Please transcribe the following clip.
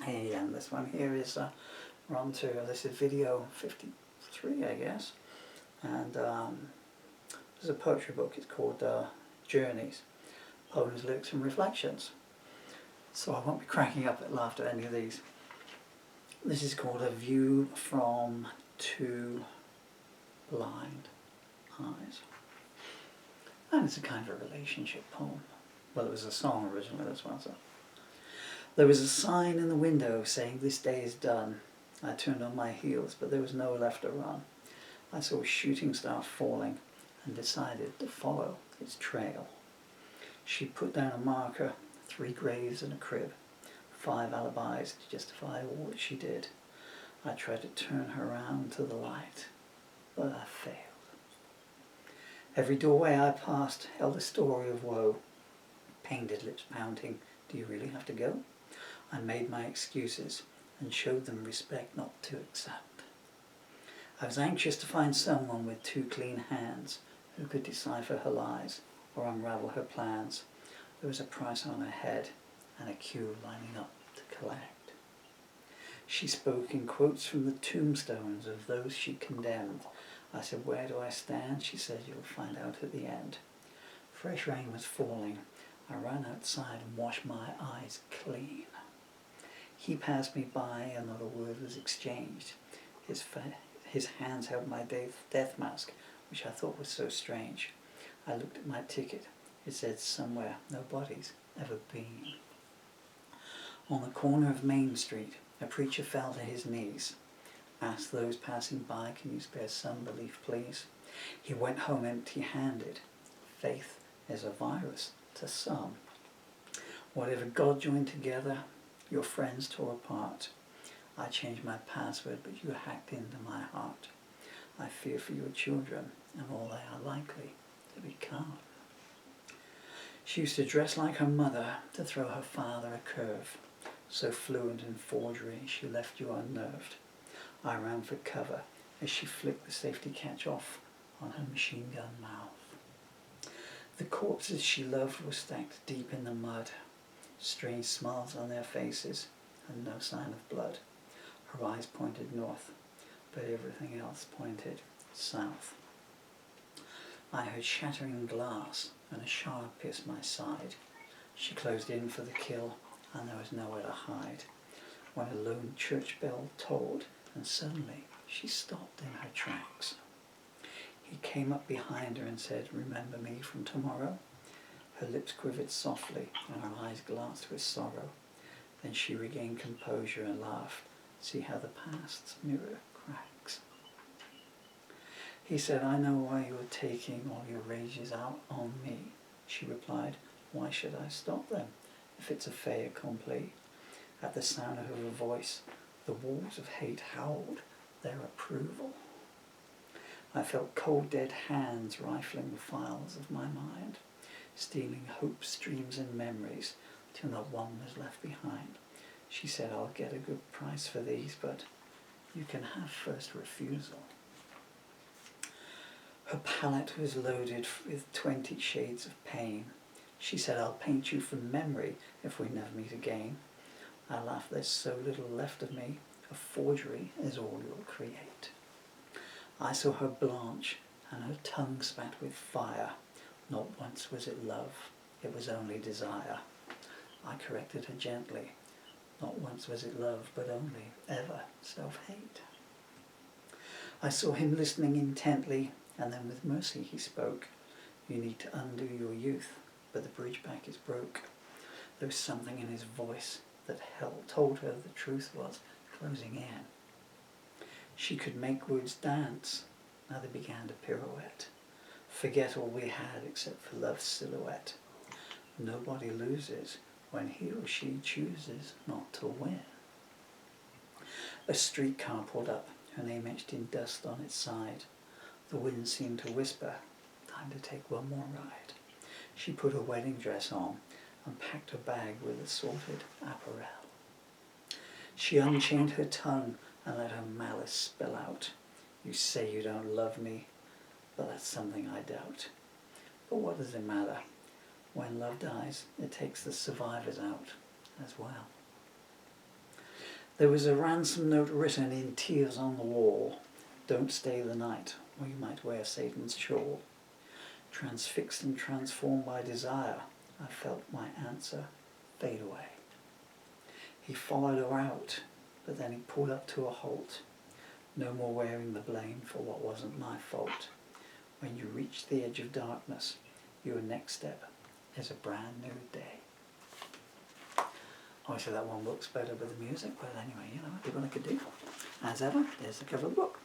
And this one here is, we're on to, this is video 53, I guess. And there's a poetry book, it's called Journeys, Poems, Lyrics and Reflections. So I won't be cracking up at laughter at any of these. This is called A View from Two Blind Eyes. And it's a kind of a relationship poem. Well, it was a song originally, this one. So. There was a sign in the window saying, "This day is done." I turned on my heels, but there was nowhere left to run. I saw a shooting star falling and decided to follow its trail. She put down a marker, 3 graves and a crib, 5 alibis to justify all that she did. I tried to turn her around to the light, but I failed. Every doorway I passed held a story of woe. Painted lips pounding, "Do you really have to go?" I made my excuses and showed them respect not to accept. I was anxious to find someone with 2 clean hands who could decipher her lies or unravel her plans. There was a price on her head and a queue lining up to collect. She spoke in quotes from the tombstones of those she condemned. I said, "Where do I stand?" She said, "You'll find out at the end." Fresh rain was falling. I ran outside and washed my eyes clean. He passed me by and not a word was exchanged. His hands held my death mask, which I thought was so strange. I looked at my ticket. It said somewhere nobody's ever been. On the corner of Main Street, a preacher fell to his knees. Asked those passing by, "Can you spare some belief, please?" He went home empty-handed. Faith is a virus to some. Whatever God joined together, your friends tore apart. I changed my password, but you hacked into my heart. I fear for your children and all they are likely to become. She used to dress like her mother to throw her father a curve. So fluent in forgery, she left you unnerved. I ran for cover as she flicked the safety catch off on her machine gun mouth. The corpses she loved were stacked deep in the mud. Strange smiles on their faces and no sign of blood. Her eyes pointed north, but everything else pointed south. I heard shattering glass and a shard pierced my side. She closed in for the kill and there was nowhere to hide. When a lone church bell tolled and suddenly she stopped in her tracks. He came up behind her and said, "Remember me from tomorrow?" Her lips quivered softly and her eyes glanced with sorrow. Then she regained composure and laughed. See how the past's mirror cracks. He said, "I know why you are taking all your rages out on me." She replied, "Why should I stop them if it's a fait accompli?" At the sound of her voice, the walls of hate howled their approval. I felt cold dead hands rifling the files of my mind, stealing hopes, dreams and memories till not one was left behind. She said, "I'll get a good price for these, but you can have first refusal." Her palette was loaded with 20 shades of pain. She said, "I'll paint you from memory if we never meet again." I laughed, "There's so little left of me, a forgery is all you'll create." I saw her blanch and her tongue spat with fire. Not once was it love, it was only desire. I corrected her gently. Not once was it love, but only, ever, self-hate. I saw him listening intently, and then with mercy he spoke. "You need to undo your youth, but the bridge back is broke." There was something in his voice that told her the truth was closing in. She could make words dance, now they began to pirouette. Forget all we had except for love's silhouette. Nobody loses when he or she chooses not to win. A streetcar pulled up, her name etched in dust on its side. The wind seemed to whisper, "Time to take one more ride." She put her wedding dress on and packed her bag with assorted apparel. She unchained her tongue and let her malice spill out. "You say you don't love me, but that's something I doubt. But what does it matter? When love dies, it takes the survivors out as well." There was a ransom note written in tears on the wall. Don't stay the night, or you might wear Satan's shawl. Transfixed and transformed by desire, I felt my answer fade away. He followed her out, but then he pulled up to a halt. No more wearing the blame for what wasn't my fault. When you reach the edge of darkness, your next step is a brand new day. Obviously that one looks better with the music, but anyway, you know, what I could do. As ever, there's the cover of the book.